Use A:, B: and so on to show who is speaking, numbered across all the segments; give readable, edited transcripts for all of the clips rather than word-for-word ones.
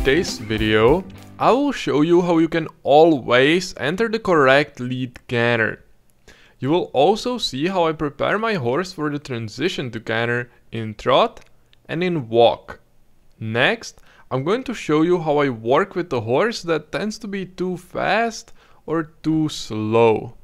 A: this video, I will show you how you can always enter the correct lead canter. You will also see how I prepare my horse for the transition to canter in trot and in walk. Next, I'm going to show you how I work with the horse that tends to be too fast or too slow.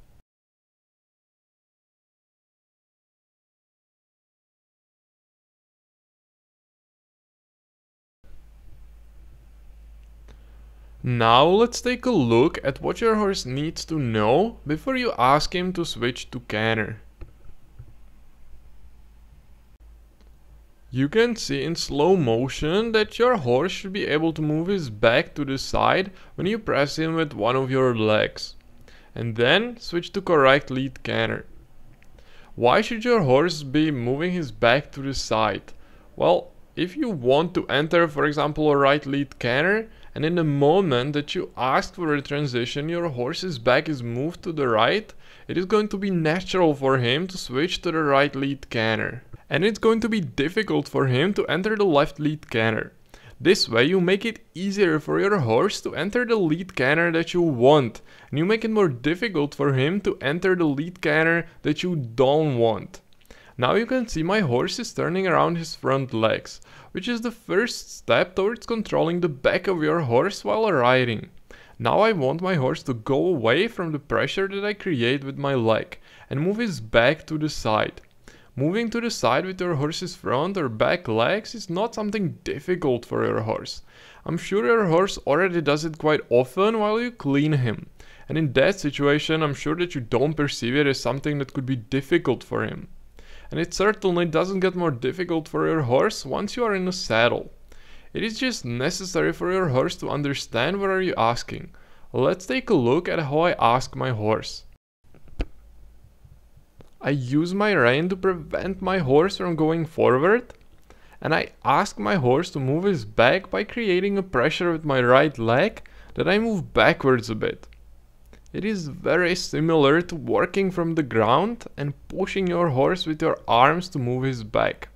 A: Now let's take a look at what your horse needs to know before you ask him to switch to canter. You can see in slow motion that your horse should be able to move his back to the side when you press him with one of your legs, and then switch to correct lead canter. Why should your horse be moving his back to the side? Well, if you want to enter, for example, a right lead canter, and in the moment that you ask for a transition, your horse's back is moved to the right, it is going to be natural for him to switch to the right lead canter. And it's going to be difficult for him to enter the left lead canter. This way you make it easier for your horse to enter the lead canter that you want, and you make it more difficult for him to enter the lead canter that you don't want. Now you can see my horse is turning around his front legs, which is the first step towards controlling the back of your horse while riding. Now I want my horse to go away from the pressure that I create with my leg and move his back to the side. Moving to the side with your horse's front or back legs is not something difficult for your horse. I'm sure your horse already does it quite often while you clean him. And in that situation, I'm sure that you don't perceive it as something that could be difficult for him. And it certainly doesn't get more difficult for your horse once you are in a saddle. It is just necessary for your horse to understand what are you asking. Let's take a look at how I ask my horse. I use my rein to prevent my horse from going forward, and I ask my horse to move his back by creating a pressure with my right leg that I move backwards a bit. It is very similar to working from the ground and pushing your horse with your arms to move his back.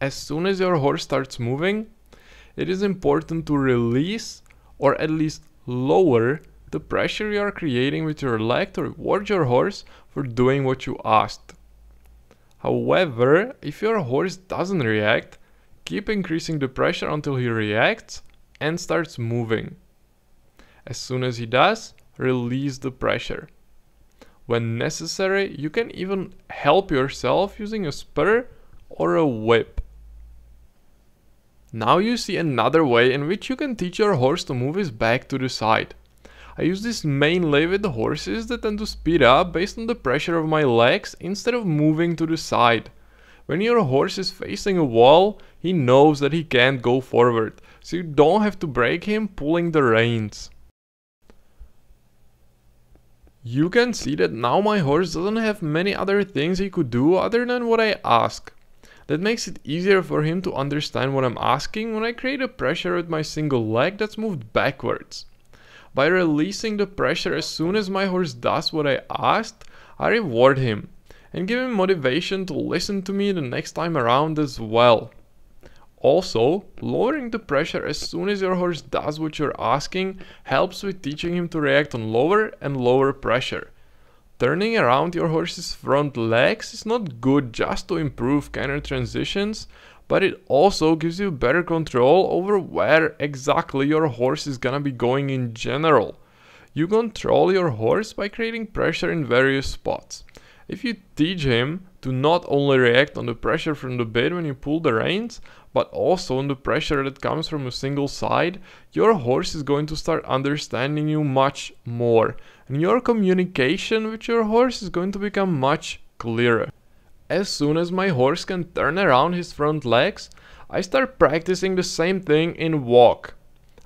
A: As soon as your horse starts moving, it is important to release or at least lower the pressure you are creating with your leg to reward your horse for doing what you asked. However, if your horse doesn't react, keep increasing the pressure until he reacts and starts moving. As soon as he does, release the pressure. When necessary, you can even help yourself using a spur or a whip. Now you see another way in which you can teach your horse to move his back to the side. I use this mainly with the horses that tend to speed up based on the pressure of my legs instead of moving to the side. When your horse is facing a wall, he knows that he can't go forward, so you don't have to brake him pulling the reins. You can see that now my horse doesn't have many other things he could do other than what I ask. That makes it easier for him to understand what I'm asking when I create a pressure with my single leg that's moved backwards. By releasing the pressure as soon as my horse does what I asked, I reward him and give him motivation to listen to me the next time around as well. Also, lowering the pressure as soon as your horse does what you're asking helps with teaching him to react on lower and lower pressure. Turning around your horse's front legs is not good just to improve canter transitions, but it also gives you better control over where exactly your horse is gonna be going in general. You control your horse by creating pressure in various spots. If you teach him to not only react on the pressure from the bit when you pull the reins, but also on the pressure that comes from a single side, your horse is going to start understanding you much more, and your communication with your horse is going to become much clearer. As soon as my horse can turn around his front legs, I start practicing the same thing in walk.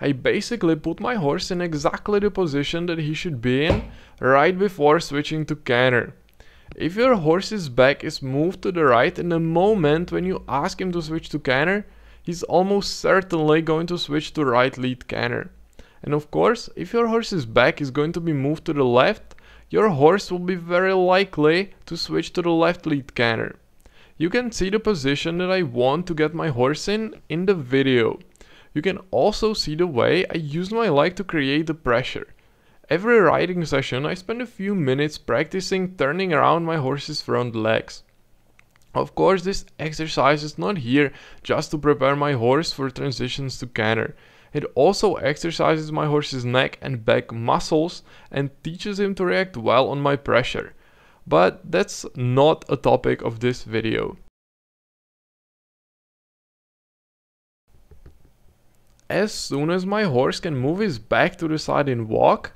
A: I basically put my horse in exactly the position that he should be in right before switching to canter. If your horse's back is moved to the right in the moment when you ask him to switch to canter, he's almost certainly going to switch to right lead canter. And of course, if your horse's back is going to be moved to the left, your horse will be very likely to switch to the left lead canter. You can see the position that I want to get my horse in the video. You can also see the way I use my leg to create the pressure. Every riding session I spend a few minutes practicing turning around my horse's front legs. Of course, this exercise is not here just to prepare my horse for transitions to canter. It also exercises my horse's neck and back muscles and teaches him to react well on my pressure. But that's not a topic of this video. As soon as my horse can move his back to the side in walk,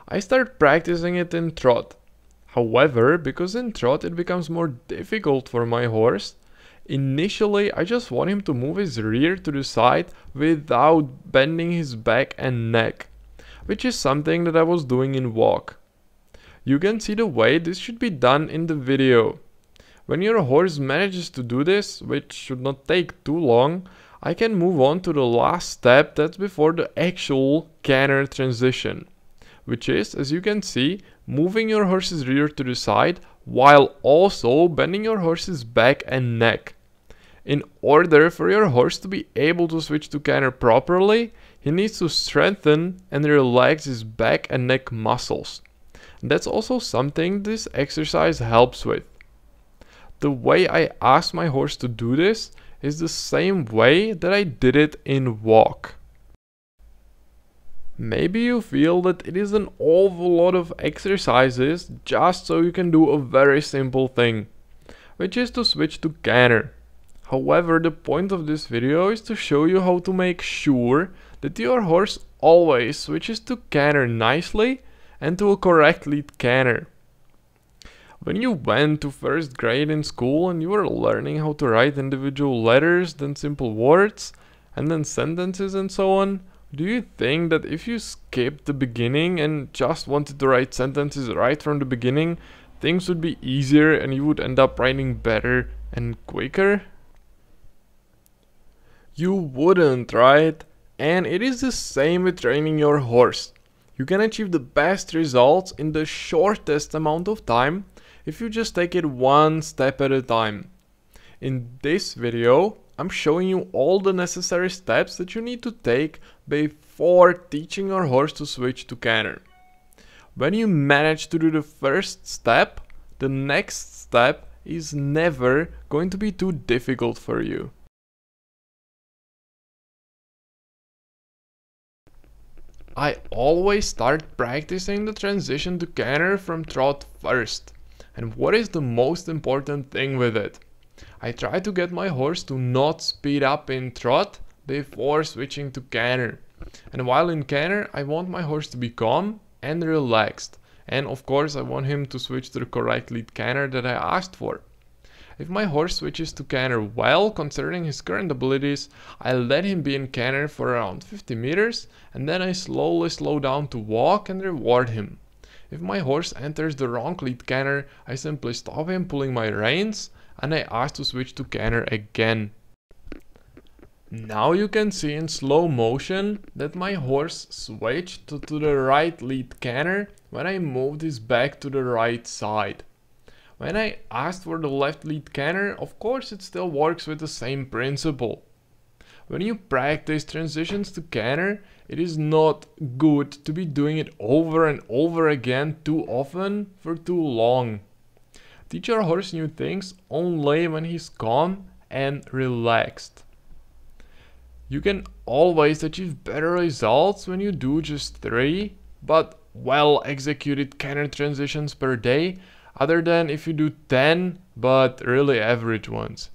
A: I start practicing it in trot. However, because in trot it becomes more difficult for my horse, initially I just want him to move his rear to the side without bending his back and neck, which is something that I was doing in walk. You can see the way this should be done in the video. When your horse manages to do this, which should not take too long, I can move on to the last step that's before the actual canter transition, which is, as you can see, moving your horse's rear to the side while also bending your horse's back and neck. In order for your horse to be able to switch to canter properly, he needs to strengthen and relax his back and neck muscles. That's also something this exercise helps with. The way I ask my horse to do this is the same way that I did it in walk. Maybe you feel that it is an awful lot of exercises just so you can do a very simple thing, which is to switch to canter. However, the point of this video is to show you how to make sure that your horse always switches to canter nicely and to a correct lead canter. When you went to first grade in school and you were learning how to write individual letters, then simple words, and then sentences and so on, do you think that if you skipped the beginning and just wanted to write sentences right from the beginning, things would be easier and you would end up writing better and quicker? You wouldn't, right? And it is the same with training your horse. You can achieve the best results in the shortest amount of time if you just take it one step at a time. In this video, I'm showing you all the necessary steps that you need to take before teaching your horse to switch to canter. When you manage to do the first step, the next step is never going to be too difficult for you. I always start practicing the transition to canter from trot first. And what is the most important thing with it? I try to get my horse to not speed up in trot before switching to canter. And while in canter, I want my horse to be calm and relaxed. And of course, I want him to switch to the correct lead canter that I asked for. If my horse switches to canter well, considering his current abilities, I let him be in canter for around 50 meters and then I slowly slow down to walk and reward him. If my horse enters the wrong lead canter, I simply stop him pulling my reins and I ask to switch to canter again. Now you can see in slow motion that my horse switched to the right lead canter when I moved his back to the right side. When I asked for the left lead canter, of course it still works with the same principle. When you practice transitions to canter, it is not good to be doing it over and over again too often for too long. Teach your horse new things only when he's calm and relaxed. You can always achieve better results when you do just 3, but well executed canter transitions per day, other than if you do 10, but really average ones.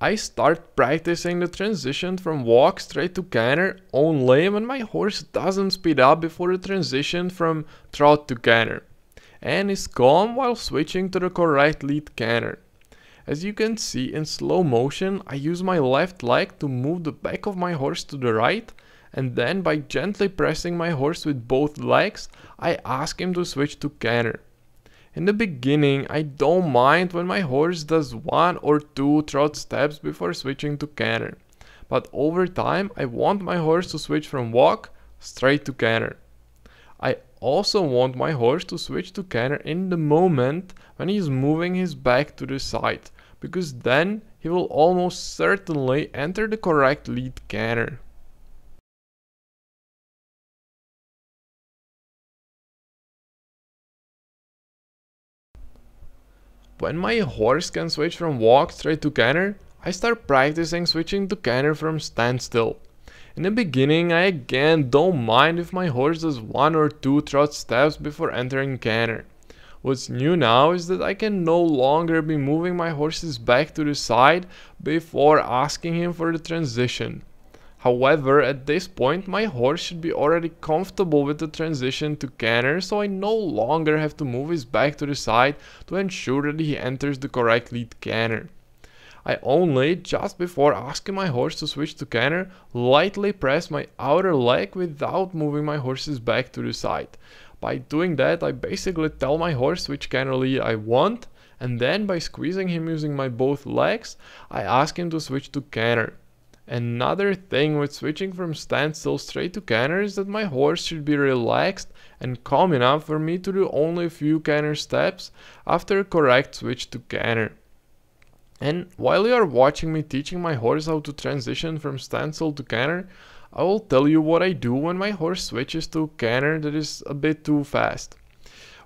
A: I start practicing the transition from walk straight to canter only when my horse doesn't speed up before the transition from trot to canter, and is calm while switching to the correct lead canter. As you can see in slow motion, I use my left leg to move the back of my horse to the right, and then by gently pressing my horse with both legs, I ask him to switch to canter. In the beginning, I don't mind when my horse does 1 or 2 trot steps before switching to canter, but over time I want my horse to switch from walk straight to canter. I also want my horse to switch to canter in the moment when he's moving his back to the side, because then he will almost certainly enter the correct lead canter. When my horse can switch from walk straight to canter, I start practicing switching to canter from standstill. In the beginning, I again don't mind if my horse does 1 or 2 trot steps before entering canter. What's new now is that I can no longer be moving my horse's back to the side before asking him for the transition. However, at this point my horse should be already comfortable with the transition to canter, so I no longer have to move his back to the side to ensure that he enters the correct lead canter. I only, just before asking my horse to switch to canter, lightly press my outer leg without moving my horse's back to the side. By doing that, I basically tell my horse which canter lead I want, and then by squeezing him using my both legs, I ask him to switch to canter. Another thing with switching from standstill straight to canter is that my horse should be relaxed and calm enough for me to do only a few canter steps after a correct switch to canter. And while you are watching me teaching my horse how to transition from standstill to canter, I will tell you what I do when my horse switches to canter that is a bit too fast,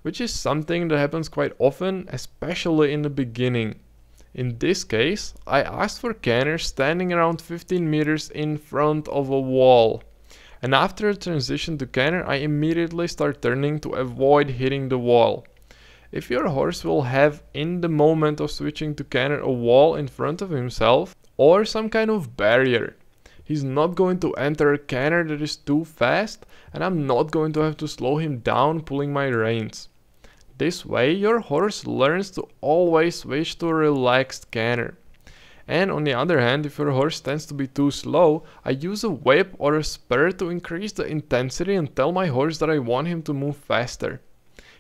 A: which is something that happens quite often, especially in the beginning. In this case, I asked for canter standing around 15 meters in front of a wall. And after a transition to canter, I immediately start turning to avoid hitting the wall. If your horse will have in the moment of switching to canter a wall in front of himself or some kind of barrier, he's not going to enter a canter that is too fast, and I'm not going to have to slow him down pulling my reins. This way your horse learns to always switch to a relaxed canter. And on the other hand, if your horse tends to be too slow, I use a whip or a spur to increase the intensity and tell my horse that I want him to move faster.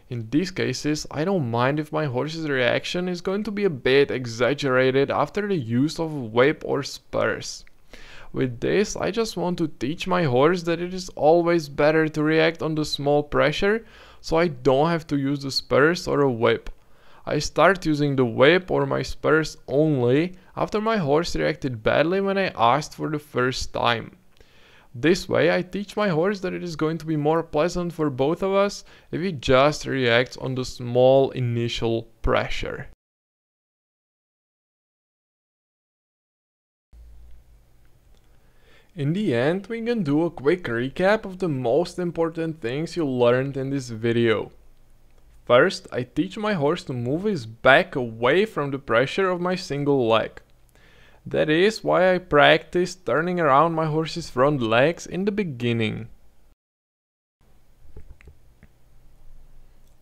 A: In these cases, I don't mind if my horse's reaction is going to be a bit exaggerated after the use of a whip or spurs. With this, I just want to teach my horse that it is always better to react on the small pressure, so I don't have to use the spurs or a whip. I start using the whip or my spurs only after my horse reacted badly when I asked for the first time. This way I teach my horse that it is going to be more pleasant for both of us if he just reacts on the small initial pressure. In the end, we can do a quick recap of the most important things you learned in this video. First, I teach my horse to move his back away from the pressure of my single leg. That is why I practice turning around my horse's front legs in the beginning.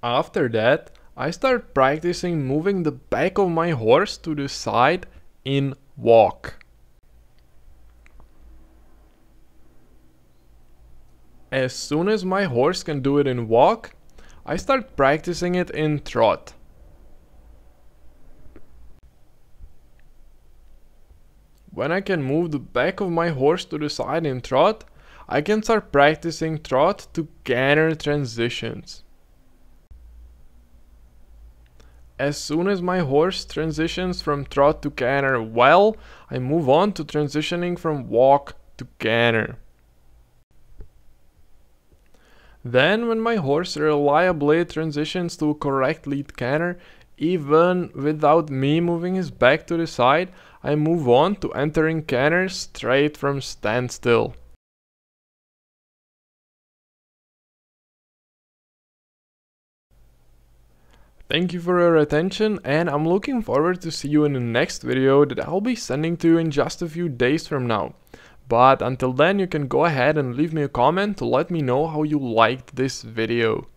A: After that, I start practicing moving the back of my horse to the side in walk. As soon as my horse can do it in walk, I start practicing it in trot. When I can move the back of my horse to the side in trot, I can start practicing trot to canter transitions. As soon as my horse transitions from trot to canter well, I move on to transitioning from walk to canter. Then, when my horse reliably transitions to a correct lead canter, even without me moving his back to the side, I move on to entering canter straight from standstill. Thank you for your attention, and I'm looking forward to see you in the next video that I'll be sending to you in just a few days from now. But until then, you can go ahead and leave me a comment to let me know how you liked this video.